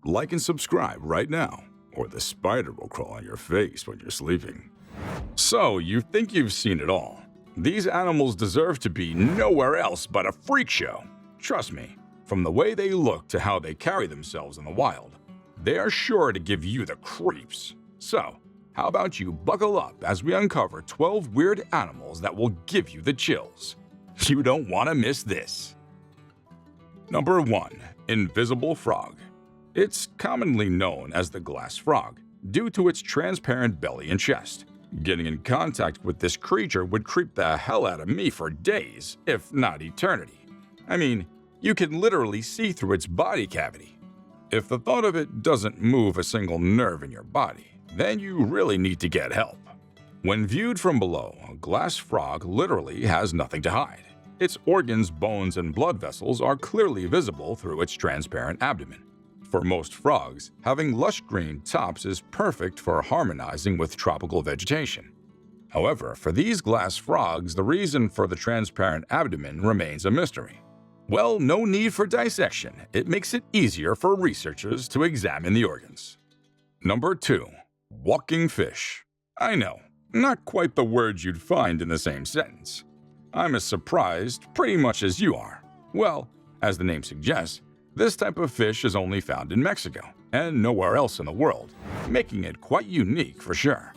Like and subscribe right now, or the spider will crawl on your face when you're sleeping. So, you think you've seen it all. These animals deserve to be nowhere else but a freak show. Trust me, from the way they look to how they carry themselves in the wild, they are sure to give you the creeps. So, how about you buckle up as we uncover 12 weird animals that will give you the chills? You don't want to miss this. Number 1. Invisible frog. It's commonly known as the glass frog due to its transparent belly and chest. Getting in contact with this creature would creep the hell out of me for days, if not eternity. I mean, you can literally see through its body cavity. If the thought of it doesn't move a single nerve in your body, then you really need to get help. When viewed from below, a glass frog literally has nothing to hide. Its organs, bones, and blood vessels are clearly visible through its transparent abdomen. For most frogs, having lush green tops is perfect for harmonizing with tropical vegetation. However, for these glass frogs, the reason for the transparent abdomen remains a mystery. Well, no need for dissection. It makes it easier for researchers to examine the organs. Number 2. Walking fish. I know, not quite the words you'd find in the same sentence. I'm as surprised pretty much as you are. Well, as the name suggests, this type of fish is only found in Mexico and nowhere else in the world, making it quite unique for sure.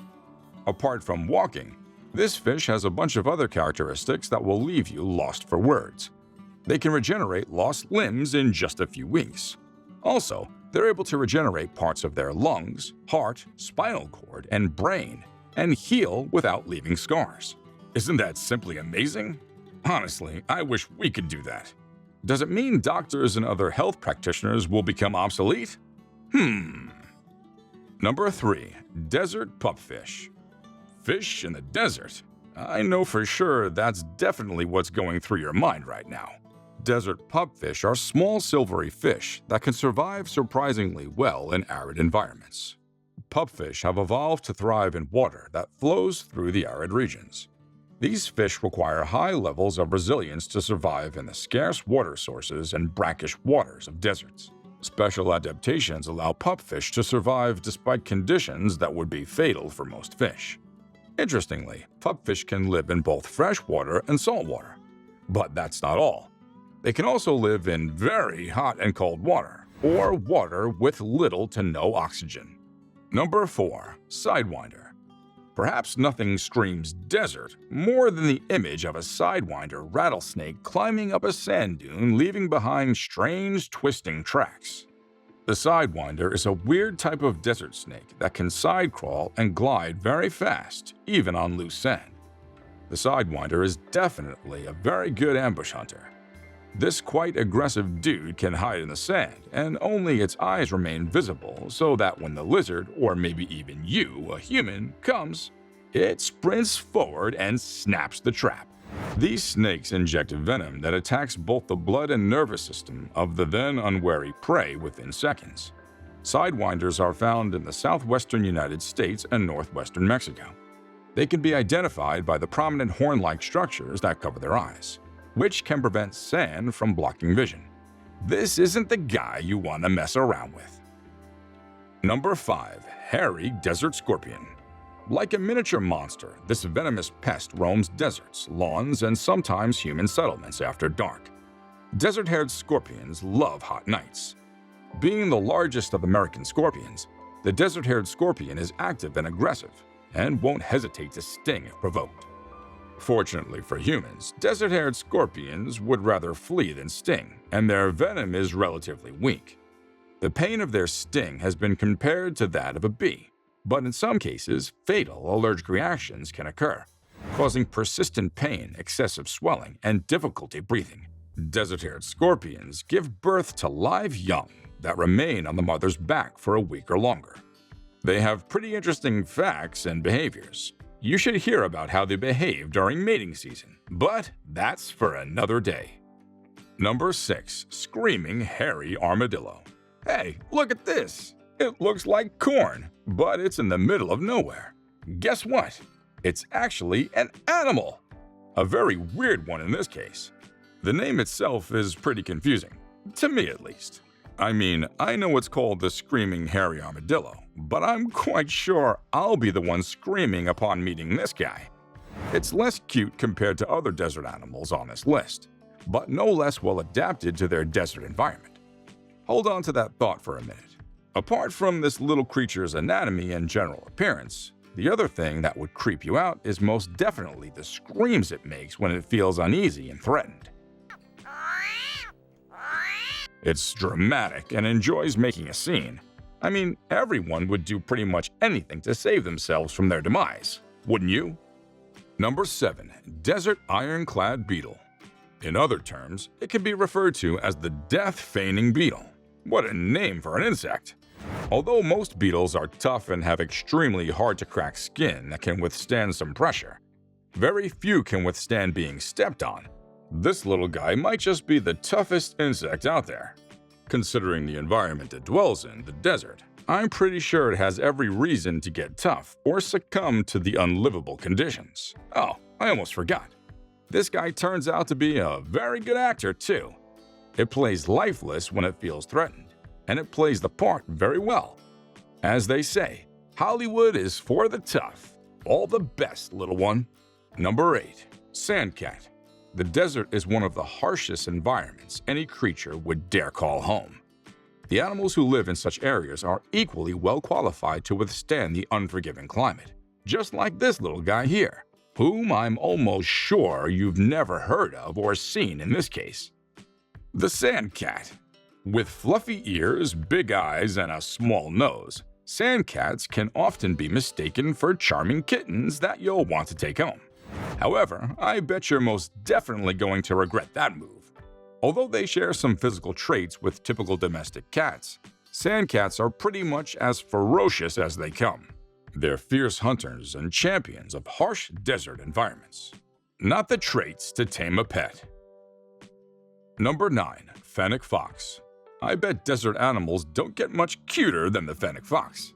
Apart from walking, this fish has a bunch of other characteristics that will leave you lost for words. They can regenerate lost limbs in just a few weeks. Also, they're able to regenerate parts of their lungs, heart, spinal cord, and brain, and heal without leaving scars. Isn't that simply amazing? Honestly, I wish we could do that. Does it mean doctors and other health practitioners will become obsolete? Number 3. Desert pupfish. Fish in the desert? I know for sure that's definitely what's going through your mind right now. Desert pupfish are small silvery fish that can survive surprisingly well in arid environments. Pupfish have evolved to thrive in water that flows through the arid regions. These fish require high levels of resilience to survive in the scarce water sources and brackish waters of deserts. Special adaptations allow pupfish to survive despite conditions that would be fatal for most fish. Interestingly, pupfish can live in both fresh water and salt water. But that's not all. They can also live in very hot and cold water, or water with little to no oxygen. Number 4. Sidewinder. Perhaps nothing screams desert more than the image of a sidewinder rattlesnake climbing up a sand dune, leaving behind strange, twisting tracks. The sidewinder is a weird type of desert snake that can side crawl and glide very fast, even on loose sand. The sidewinder is definitely a very good ambush hunter. This quite aggressive dude can hide in the sand, and only its eyes remain visible so that when the lizard, or maybe even you, a human, comes, it sprints forward and snaps the trap. These snakes inject venom that attacks both the blood and nervous system of the then unwary prey within seconds. Sidewinders are found in the southwestern United States and northwestern Mexico. They can be identified by the prominent horn-like structures that cover their eyes, which can prevent sand from blocking vision. This isn't the guy you want to mess around with. Number 5. Hairy desert scorpion. Like a miniature monster, this venomous pest roams deserts, lawns, and sometimes human settlements after dark. Desert-haired scorpions love hot nights. Being the largest of American scorpions, the desert-haired scorpion is active and aggressive, and won't hesitate to sting if provoked. Fortunately for humans, desert-haired scorpions would rather flee than sting, and their venom is relatively weak. The pain of their sting has been compared to that of a bee, but in some cases, fatal allergic reactions can occur, causing persistent pain, excessive swelling, and difficulty breathing. Desert-haired scorpions give birth to live young that remain on the mother's back for a week or longer. They have pretty interesting facts and behaviors. You should hear about how they behave during mating season, but that's for another day. Number 6. Screaming hairy armadillo. Hey, look at this! It looks like corn, but it's in the middle of nowhere. Guess what? It's actually an animal! A very weird one in this case. The name itself is pretty confusing, to me at least. I mean, I know it's called the screaming hairy armadillo, but I'm quite sure I'll be the one screaming upon meeting this guy. It's less cute compared to other desert animals on this list, but no less well adapted to their desert environment. Hold on to that thought for a minute. Apart from this little creature's anatomy and general appearance, the other thing that would creep you out is most definitely the screams it makes when it feels uneasy and threatened. It's dramatic and enjoys making a scene. I mean, everyone would do pretty much anything to save themselves from their demise, wouldn't you? Number 7. Desert Ironclad Beetle. In other terms, it can be referred to as the death-feigning beetle. What a name for an insect! Although most beetles are tough and have extremely hard-to-crack skin that can withstand some pressure, very few can withstand being stepped on. This little guy might just be the toughest insect out there. Considering the environment it dwells in, the desert, I'm pretty sure it has every reason to get tough or succumb to the unlivable conditions. Oh, I almost forgot. This guy turns out to be a very good actor, too. It plays lifeless when it feels threatened, and it plays the part very well. As they say, Hollywood is for the tough. All the best, little one. Number 8. Sandcat. The desert is one of the harshest environments any creature would dare call home. The animals who live in such areas are equally well qualified to withstand the unforgiving climate, just like this little guy here, whom I'm almost sure you've never heard of or seen in this case. The sandcat. With fluffy ears, big eyes, and a small nose, sandcats can often be mistaken for charming kittens that you'll want to take home. However, I bet you're most definitely going to regret that move. Although they share some physical traits with typical domestic cats, sandcats are pretty much as ferocious as they come. They're fierce hunters and champions of harsh desert environments. Not the traits to tame a pet. Number 9. Fennec Fox. I bet desert animals don't get much cuter than the Fennec Fox.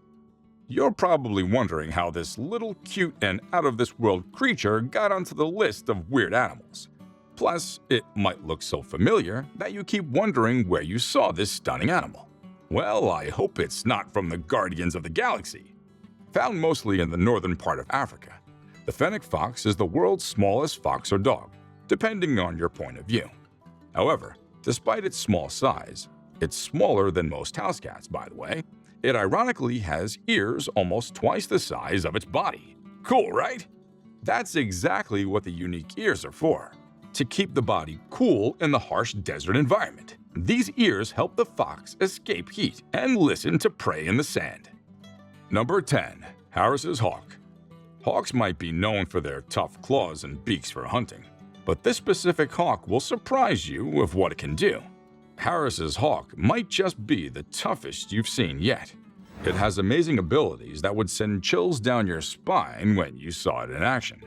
You're probably wondering how this little cute and out-of-this-world creature got onto the list of weird animals. Plus, it might look so familiar that you keep wondering where you saw this stunning animal. Well, I hope it's not from the Guardians of the Galaxy. Found mostly in the northern part of Africa, the Fennec Fox is the world's smallest fox or dog, depending on your point of view. However, despite its small size, it's smaller than most house cats, by the way. It ironically has ears almost twice the size of its body. Cool, right? That's exactly what the unique ears are for, to keep the body cool in the harsh desert environment. These ears help the fox escape heat and listen to prey in the sand. Number 10. Harris's hawk. Hawks might be known for their tough claws and beaks for hunting, but this specific hawk will surprise you with what it can do. Harris's hawk might just be the toughest you've seen yet. It has amazing abilities that would send chills down your spine when you saw it in action.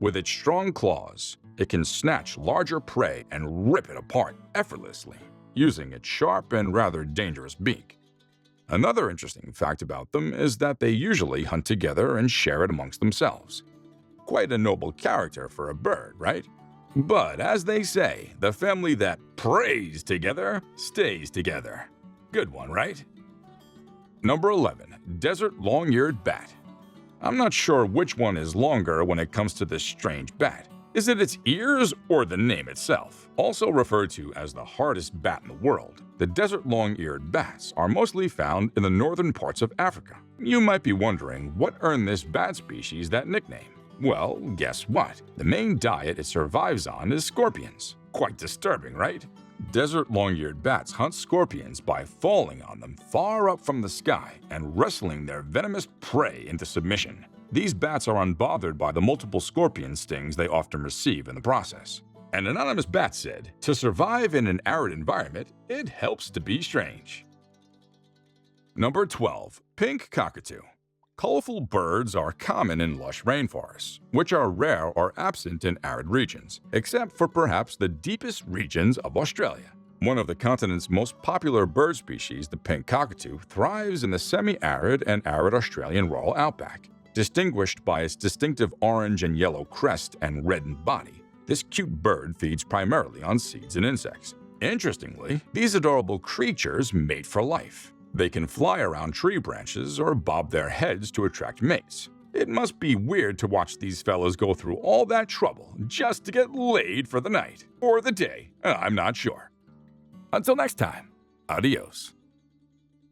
With its strong claws, it can snatch larger prey and rip it apart effortlessly, using its sharp and rather dangerous beak. Another interesting fact about them is that they usually hunt together and share it amongst themselves. Quite a noble character for a bird, right? But as they say, the family that prays together stays together. Good one, right? Number 11. Desert Longeared Bat. I'm not sure which one is longer when it comes to this strange bat. Is it its ears or the name itself? Also referred to as the hardest bat in the world, the desert long-eared bats are mostly found in the northern parts of Africa. You might be wondering what earned this bat species that nickname. Well, guess what? The main diet it survives on is scorpions. Quite disturbing, right? Desert long-eared bats hunt scorpions by falling on them far up from the sky and wrestling their venomous prey into submission. These bats are unbothered by the multiple scorpion stings they often receive in the process. An anonymous bat said, "To survive in an arid environment, it helps to be strange." Number 12. Pink Cockatoo. Colorful birds are common in lush rainforests, which are rare or absent in arid regions, except for perhaps the deepest regions of Australia. One of the continent's most popular bird species, the pink cockatoo, thrives in the semi-arid and arid Australian rural outback. Distinguished by its distinctive orange and yellow crest and reddened body, this cute bird feeds primarily on seeds and insects. Interestingly, these adorable creatures mate for life. They can fly around tree branches or bob their heads to attract mates. It must be weird to watch these fellas go through all that trouble just to get laid for the night. Or the day, I'm not sure. Until next time, adios.